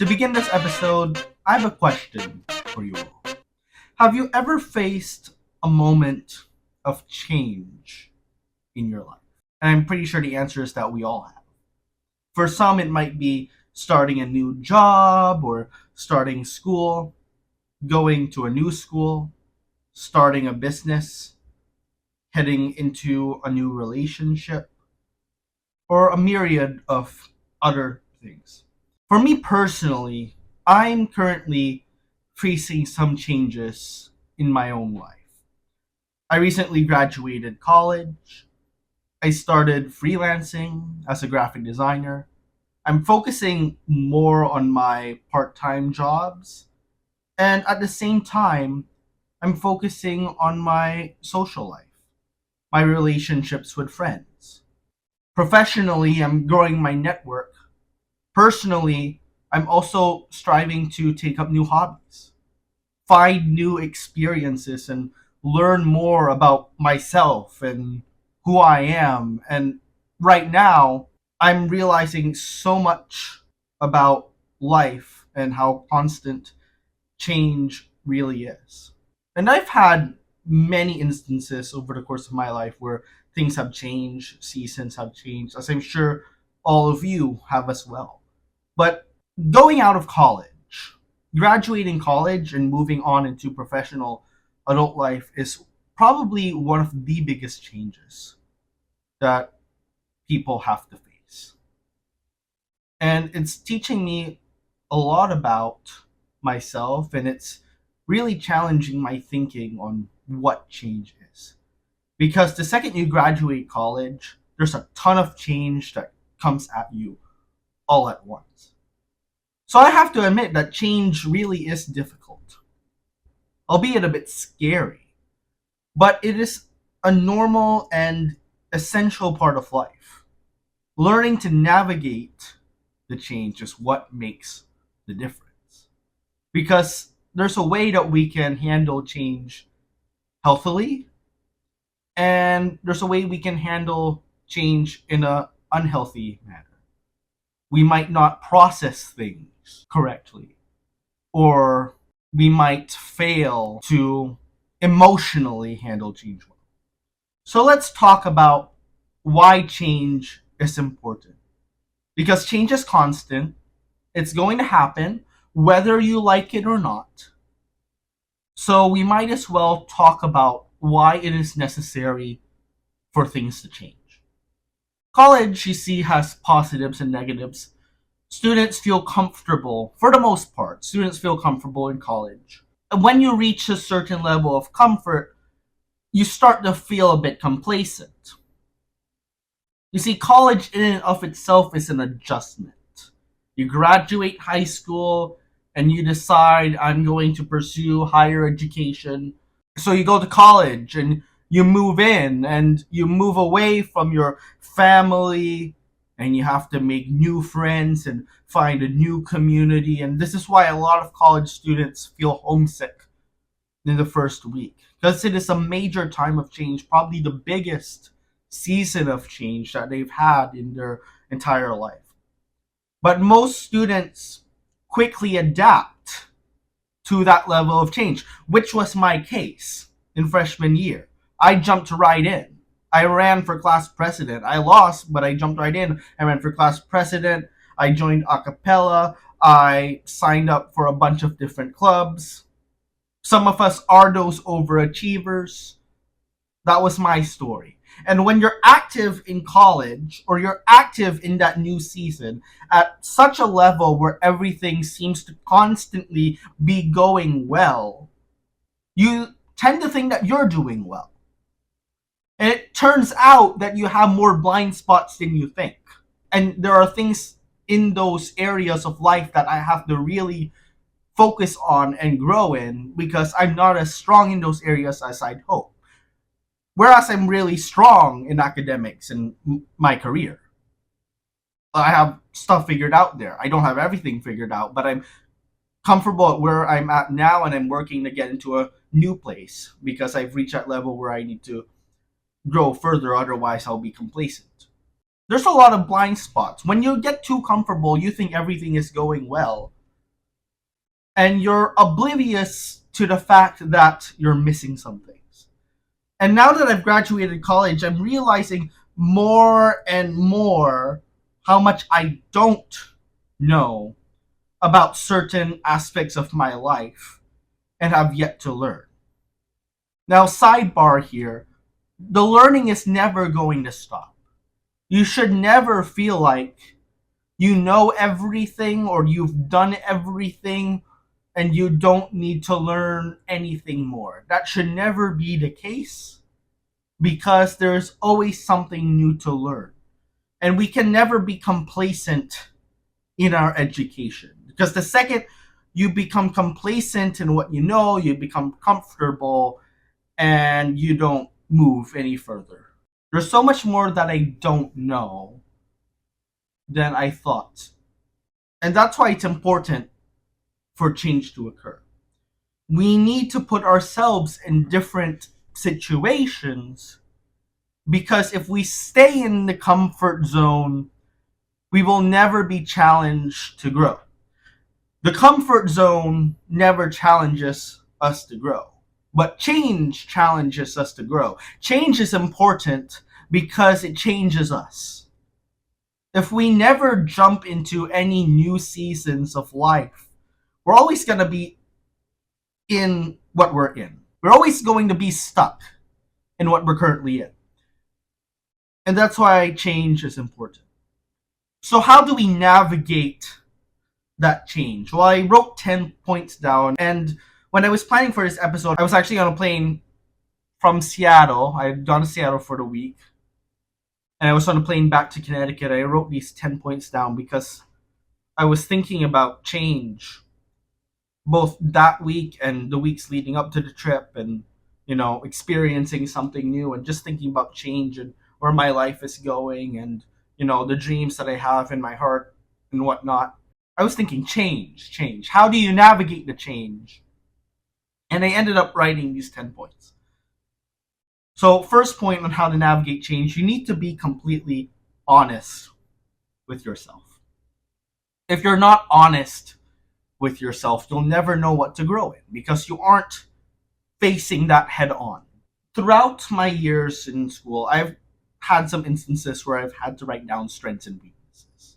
To begin this episode, I have a question for you all. Have you ever faced a moment of change in your life? And I'm pretty sure the answer is that we all have. For some, it might be starting a new job or starting school, going to a new school, starting a business, heading into a new relationship, or a myriad of other things. For me personally, I'm currently facing some changes in my own life. I recently graduated college. I started freelancing as a graphic designer. I'm focusing more on my part time jobs. And at the same time, I'm focusing on my social life, my relationships with friends. Professionally, I'm growing my network. Personally, I'm also striving to take up new hobbies, find new experiences, and learn more about myself and who I am. And right now, I'm realizing so much about life and how constant change really is. And I've had many instances over the course of my life where things have changed, seasons have changed, as I'm sure all of you have as well. But going out of college, graduating college and moving on into professional adult life is probably one of the biggest changes that people have to face. And it's teaching me a lot about myself, and it's really challenging my thinking on what change is. Because the second you graduate college, there's a ton of change that comes at you all at once. So I have to admit that change really is difficult, albeit a bit scary, but it is a normal and essential part of life. Learning to navigate the change is what makes the difference. Because there's a way that we can handle change healthily, and there's a way we can handle change in an unhealthy manner. We might not process things correctly, or we might fail to emotionally handle change well. So let's talk about why change is important. Because change is constant, it's going to happen whether you like it or not. So we might as well talk about why it is necessary for things to change. College, you see, has positives and negatives. Students feel comfortable, for the most part, students feel comfortable in college. And when you reach a certain level of comfort, you start to feel a bit complacent. You see, college in and of itself is an adjustment. You graduate high school and you decide, I'm going to pursue higher education. So you go to college and you move in and you move away from your family, and you have to make new friends and find a new community. And this is why a lot of college students feel homesick in the first week, because it is a major time of change, probably the biggest season of change that they've had in their entire life. But most students quickly adapt to that level of change, which was my case in freshman year. I jumped right in. I ran for class president. I lost, but I jumped right in. I ran for class president. I joined a cappella. I signed up for a bunch of different clubs. Some of us are those overachievers. That was my story. And when you're active in college, or you're active in that new season at such a level where everything seems to constantly be going well, you tend to think that you're doing well. And it turns out that you have more blind spots than you think. And there are things in those areas of life that I have to really focus on and grow in, because I'm not as strong in those areas as I'd hope. Whereas I'm really strong in academics and my career. I have stuff figured out there. I don't have everything figured out, but I'm comfortable at where I'm at now, and I'm working to get into a new place because I've reached that level where I need to grow further, otherwise I'll be complacent. There's a lot of blind spots. When you get too comfortable, you think everything is going well, and you're oblivious to the fact that you're missing some things. And now that I've graduated college, I'm realizing more and more how much I don't know about certain aspects of my life and have yet to learn. Now, sidebar here, the learning is never going to stop. You should never feel like you know everything or you've done everything and you don't need to learn anything more. That should never be the case because there's always something new to learn. And we can never be complacent in our education because the second you become complacent in what you know, you become comfortable and you don't move any further. There's so much more that I don't know than I thought. And that's why it's important for change to occur. We need to put ourselves in different situations because if we stay in the comfort zone, we will never be challenged to grow. The comfort zone never challenges us to grow, but change challenges us to grow. Change is important because it changes us. If we never jump into any new seasons of life, we're always going to be in what we're in. We're always going to be stuck in what we're currently in. And that's why change is important. So how do we navigate that change? Well, I wrote 10 points down, and when I was planning for this episode, I was actually on a plane from Seattle. I had gone to Seattle for the week, and I was on a plane back to Connecticut. I wrote these 10 points down because I was thinking about change both that week and the weeks leading up to the trip, and experiencing something new and just thinking about change and where my life is going and the dreams that I have in my heart and whatnot. I was thinking change. How do you navigate the change? And I ended up writing these 10 points. So first point on how to navigate change, you need to be completely honest with yourself. If you're not honest with yourself, you'll never know what to grow in because you aren't facing that head on. Throughout my years in school, I've had some instances where I've had to write down strengths and weaknesses.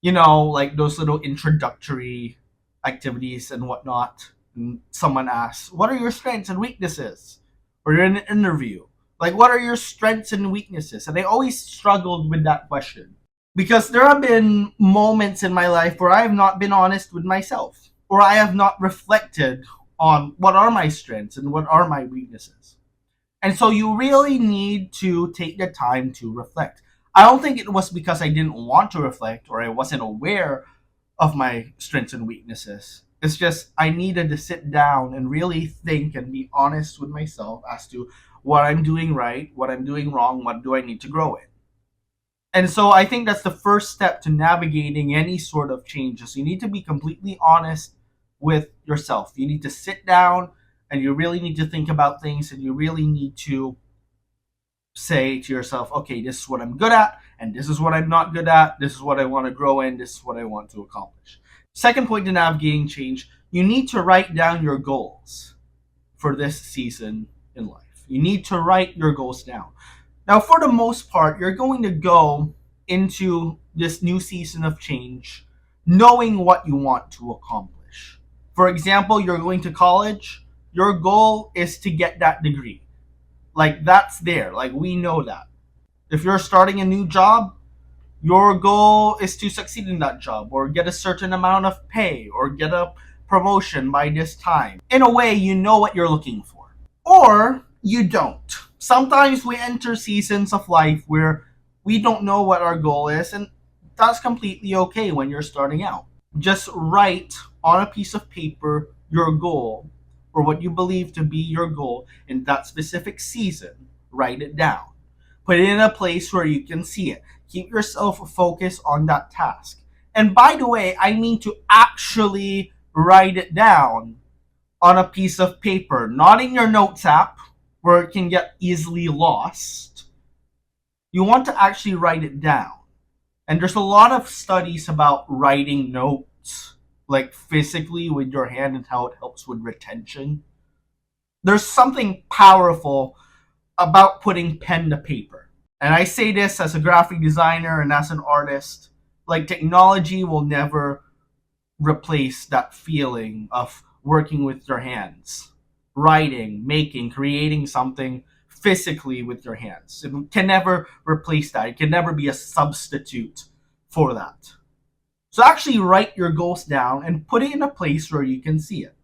Like those little introductory activities and whatnot. And someone asks, what are your strengths and weaknesses? Or you're in an interview. Like, what are your strengths and weaknesses? And I always struggled with that question. Because there have been moments in my life where I have not been honest with myself. Or I have not reflected on what are my strengths and what are my weaknesses. And so you really need to take the time to reflect. I don't think it was because I didn't want to reflect or I wasn't aware of my strengths and weaknesses. It's just I needed to sit down and really think and be honest with myself as to what I'm doing right, what I'm doing wrong, what do I need to grow in. And so I think that's the first step to navigating any sort of changes. You need to be completely honest with yourself. You need to sit down and you really need to think about things and you really need to say to yourself, okay, this is what I'm good at and this is what I'm not good at. This is what I want to grow in. This is what I want to accomplish. Second point to navigating change, you need to write down your goals for this season in life. You need to write your goals down. Now, for the most part, you're going to go into this new season of change knowing what you want to accomplish. For example, you're going to college. Your goal is to get that degree. Like, that's there. Like, we know that. If you're starting a new job, your goal is to succeed in that job or get a certain amount of pay or get a promotion by this time. In a way, you know what you're looking for. Or you don't. Sometimes we enter seasons of life where we don't know what our goal is, and that's completely okay when you're starting out. Just write on a piece of paper your goal or what you believe to be your goal in that specific season. Write it down. Put it in a place where you can see it. Keep yourself focused on that task. And by the way, I mean to actually write it down on a piece of paper, not in your notes app where it can get easily lost. You want to actually write it down. And there's a lot of studies about writing notes like physically with your hand and how it helps with retention. There's something powerful about putting pen to paper. And I say this as a graphic designer and as an artist. Like, technology will never replace that feeling of working with your hands, writing, making, creating something physically with your hands. It can never replace that. It can never be a substitute for that. So actually write your goals down and put it in a place where you can see it.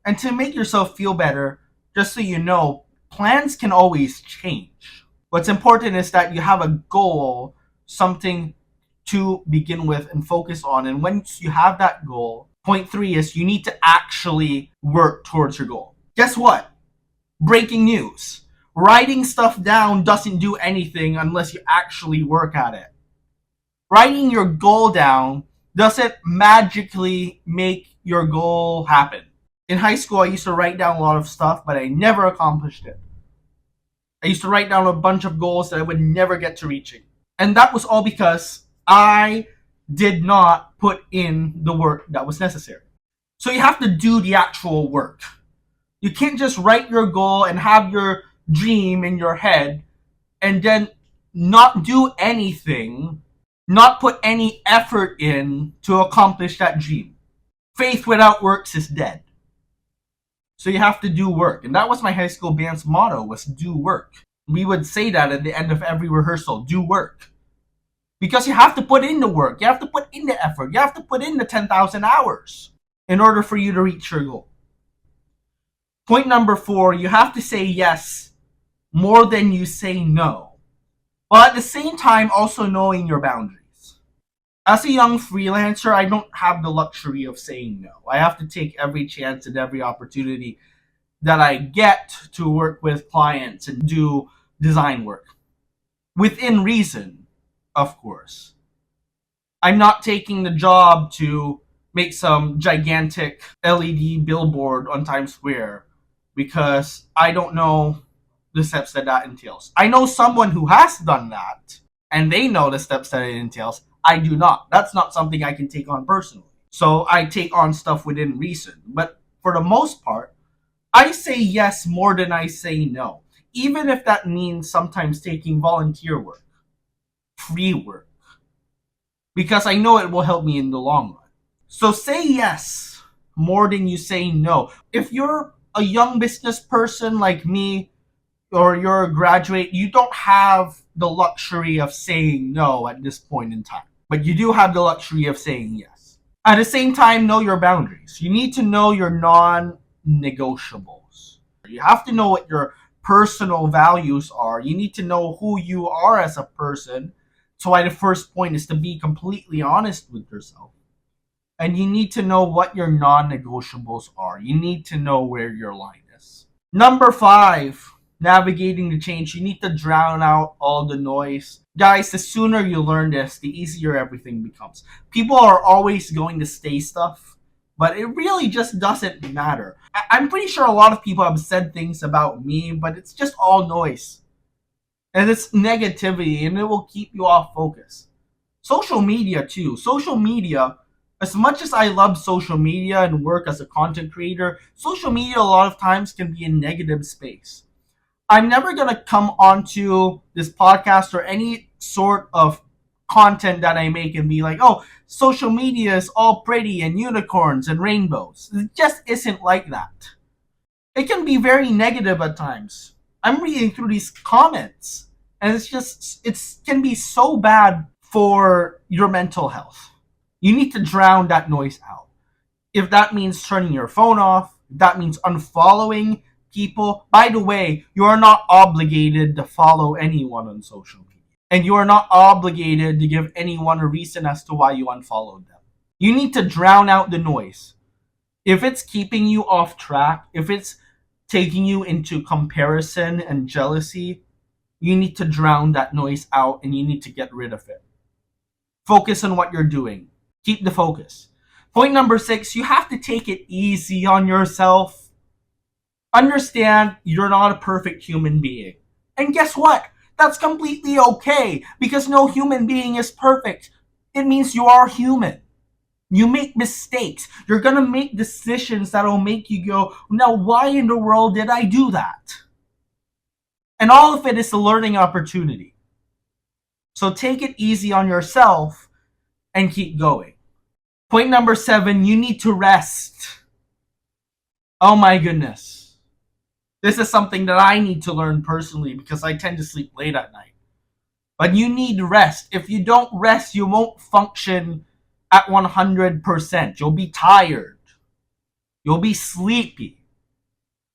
And to make yourself feel better, just so you know, plans can always change. What's important is that you have a goal, something to begin with and focus on. And once you have that goal, point 3 is you need to actually work towards your goal. Guess what? Breaking news. Writing stuff down doesn't do anything unless you actually work at it. Writing your goal down doesn't magically make your goal happen. In high school, I used to write down a lot of stuff, but I never accomplished it. I used to write down a bunch of goals that I would never get to reaching. And that was all because I did not put in the work that was necessary. So you have to do the actual work. You can't just write your goal and have your dream in your head and then not do anything, not put any effort in to accomplish that dream. Faith without works is dead. So you have to do work. And that was my high school band's motto, was do work. We would say that at the end of every rehearsal, do work. Because you have to put in the work. You have to put in the effort. You have to put in the 10,000 hours in order for you to reach your goal. Point number 4, you have to say yes more than you say no. While at the same time also knowing your boundaries. As a young freelancer, I don't have the luxury of saying no. I have to take every chance and every opportunity that I get to work with clients and do design work. Within reason, of course. I'm not taking the job to make some gigantic LED billboard on Times Square because I don't know the steps that entails. I know someone who has done that, and they know the steps that it entails. I do not. That's not something I can take on personally. So I take on stuff within reason. But for the most part, I say yes more than I say no. Even if that means sometimes taking volunteer work, free work. Because I know it will help me in the long run. So say yes more than you say no. If you're a young business person like me, or you're a graduate, you don't have the luxury of saying no at this point in time. But you do have the luxury of saying yes. At the same time, know your boundaries. You need to know your non-negotiables. You have to know what your personal values are. You need to know who you are as a person. So why the first point is to be completely honest with yourself. And you need to know what your non-negotiables are. You need to know where your line is. Number 5, navigating the change. You need to drown out all the noise. Guys, the sooner you learn this, the easier everything becomes. People are always going to say stuff, but it really just doesn't matter. I'm pretty sure a lot of people have said things about me, but it's just all noise. And it's negativity, and it will keep you off focus. Social media, too. Social media, as much as I love social media and work as a content creator, social media a lot of times can be a negative space. I'm never going to come onto this podcast or any sort of content that I make and be like, oh, social media is all pretty and unicorns and rainbows. It just isn't like that. It can be very negative at times. I'm reading through these comments and it can be so bad for your mental health. You need to drown that noise out. If that means turning your phone off, if that means unfollowing people. By the way, you are not obligated to follow anyone on social media. And you are not obligated to give anyone a reason as to why you unfollowed them. You need to drown out the noise. If it's keeping you off track, if it's taking you into comparison and jealousy, you need to drown that noise out and you need to get rid of it. Focus on what you're doing. Keep the focus. Point number 6, you have to take it easy on yourself. Understand you're not a perfect human being. And guess what? That's completely okay because no human being is perfect. It means you are human. You make mistakes. You're going to make decisions that'll make you go, now why in the world did I do that? And all of it is a learning opportunity. So take it easy on yourself and keep going. Point number 7, you need to rest. Oh my goodness. This is something that I need to learn personally because I tend to sleep late at night. But you need rest. If you don't rest, you won't function at 100%. You'll be tired. You'll be sleepy.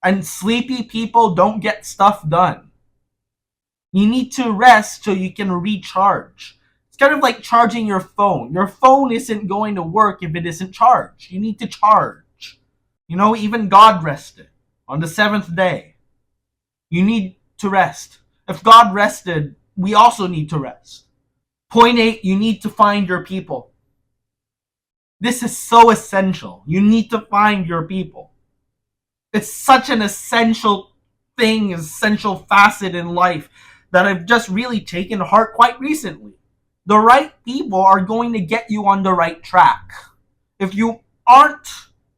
And sleepy people don't get stuff done. You need to rest so you can recharge. It's kind of like charging your phone. Your phone isn't going to work if it isn't charged. You need to charge. Even God rested on the 7th day. You need to rest. If God rested, we also need to rest. Point 8, you need to find your people. This is so essential. You need to find your people. It's such an essential thing, essential facet in life that I've just really taken to heart quite recently. The right people are going to get you on the right track. If you aren't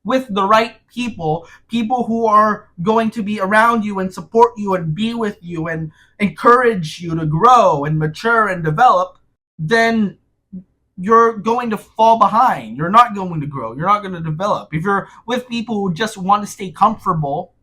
with the right people who are going to be around you and support you and be with you and encourage you to grow and mature and develop, then you're going to fall behind. You're not going to grow. You're not going to develop. If you're with people who just want to stay comfortable,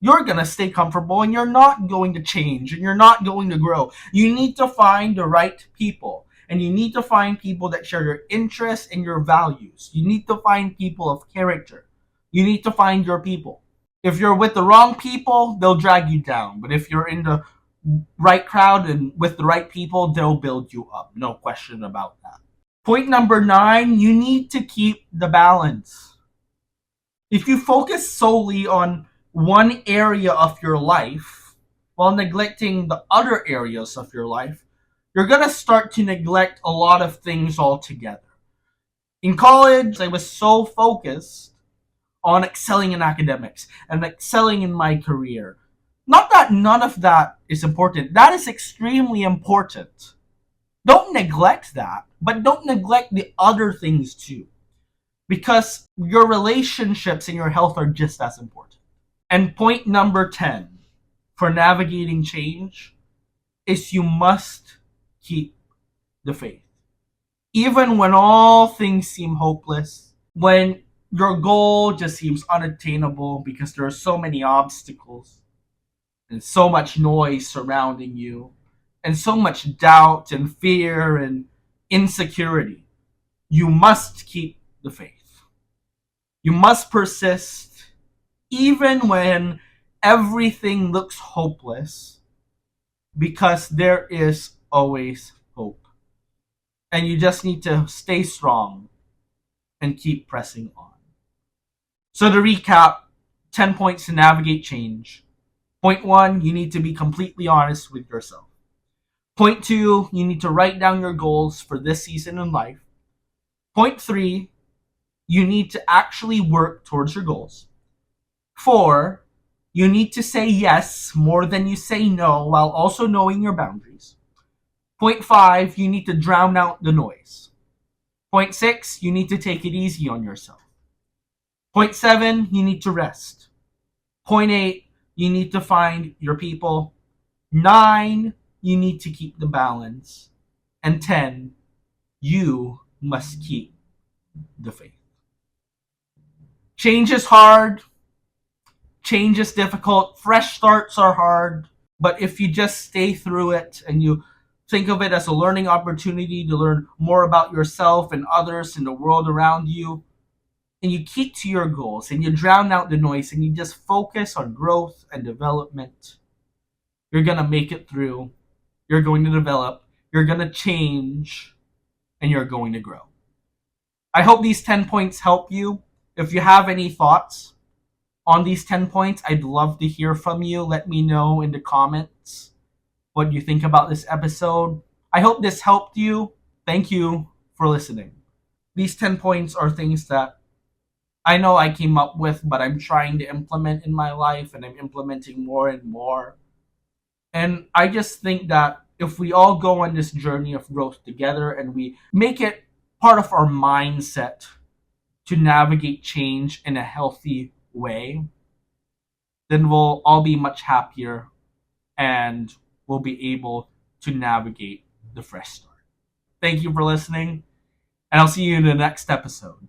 you're going to stay comfortable and you're not going to change and you're not going to grow. You need to find the right people. And you need to find people that share your interests and your values. You need to find people of character. You need to find your people. If you're with the wrong people, they'll drag you down. But if you're in the right crowd and with the right people, they'll build you up. No question about that. Point number 9, you need to keep the balance. If you focus solely on one area of your life while neglecting the other areas of your life, you're going to start to neglect a lot of things altogether. In college, I was so focused on excelling in academics and excelling in my career. Not that none of that is important. That is extremely important. Don't neglect that, but don't neglect the other things too. Because your relationships and your health are just as important. And point number 10 for navigating change is you must keep the faith. Even when all things seem hopeless, when your goal just seems unattainable because there are so many obstacles and so much noise surrounding you and so much doubt and fear and insecurity, you must keep the faith. You must persist even when everything looks hopeless, because there is always hope. And you just need to stay strong and keep pressing on. So to recap, 10 points to navigate change. Point 1, you need to be completely honest with yourself. Point 2, you need to write down your goals for this season in life. Point 3, you need to actually work towards your goals. 4, you need to say yes more than you say no while also knowing your boundaries. Point 5, you need to drown out the noise. Point 6, you need to take it easy on yourself. Point 7, you need to rest. Point 8, you need to find your people. 9, you need to keep the balance. And 10, you must keep the faith. Change is hard. Change is difficult. Fresh starts are hard. But if you just stay through it and you think of it as a learning opportunity to learn more about yourself and others in the world around you, and you keep to your goals and you drown out the noise and you just focus on growth and development, you're going to make it through. You're going to develop. You're going to change. And you're going to grow. I hope these 10 points help you. If you have any thoughts on these 10 points, I'd love to hear from you. Let me know in the comments what you think about this episode. I hope this helped you. Thank you for listening. These 10 points are things that I know I came up with, but I'm trying to implement in my life, and I'm implementing more and more. And I just think that if we all go on this journey of growth together and we make it part of our mindset to navigate change in a healthy way, then we'll all be much happier and we'll be able to navigate the fresh start. Thank you for listening, and I'll see you in the next episode.